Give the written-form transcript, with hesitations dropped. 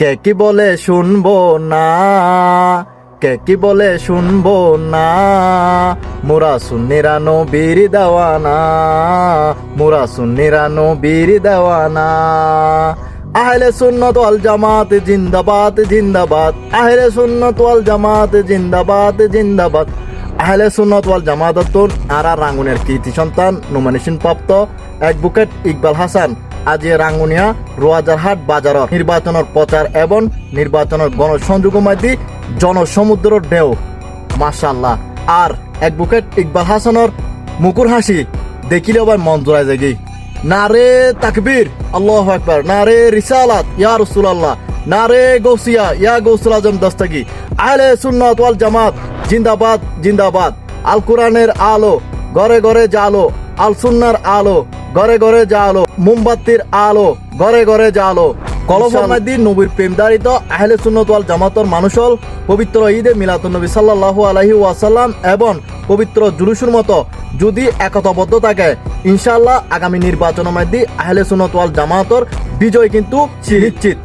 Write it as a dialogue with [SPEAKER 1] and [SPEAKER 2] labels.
[SPEAKER 1] কে কি বলে শুনবো না, কে কি বলে শুনবো না, মোরা সুন্নিরা নবীর দেওয়ানা, মোরা সুন্নিরা নবীর দেওয়ানা। আহলে সুন্নাত ওয়াল জামাত জিন্দাবাদ জিন্দাবাদ, আহলে সুন্নাত ওয়াল জামাত জিন্দাবাদ জিন্দাবাদ। আহলে সুন্নাত ওয়াল জামাতাতুন আরা রাঙ্গুনের কৃতি সন্তান নমিনেশন প্রাপ্ত অ্যাডভোকেট ইকবাল হাসান আজি রাঙ্গুনিয়া রোয়াজারহাট বাজারত নির্বাচনের প্রচার এবং নির্বাচনের গণসংযোগ মাধ্যমে জনসমুদ্রের ঢেউ মাশাআল্লাহ। আর অ্যাডভোকেট ইকবাল হাসানের মুকুর হাসি দেখিলে আবার মন জোড়ায় যাগি। নারে তাকবীর আল্লাহু আকবার, নারে রিসালাত ইয়া রাসূলুল্লাহ, নারে গৌসিয়া ইয়া গৌসুল আজম দস্তগি। আহলে সুন্নাত ওয়াল জামাত জিন্দাবাদ জিন্দাবাদ। আল কোরআনের আলো ঘরে ঘরে জালো, আল সুন্নার আলো ঘরে ঘরে জালো, মোমবাতির আলো ঘরে ঘরে জালো। কলফরমাদি নবীর প্রেমদারিত আহলে সুন্নাত ওয়াল জামাতর মানুষল পবিত্র ঈদে মিলাদুন নবী সাল্লাল্লাহু আলাইহি ওয়াসাল্লাম এবং পবিত্র জুলুসের মতো যদি একতাবদ্ধ থাকে ইনশাআল্লাহ আগামী নির্বাচনের মধ্যে আহলে সুন্নাত ওয়াল জামাতর বিজয় কিন্তু নিশ্চিত।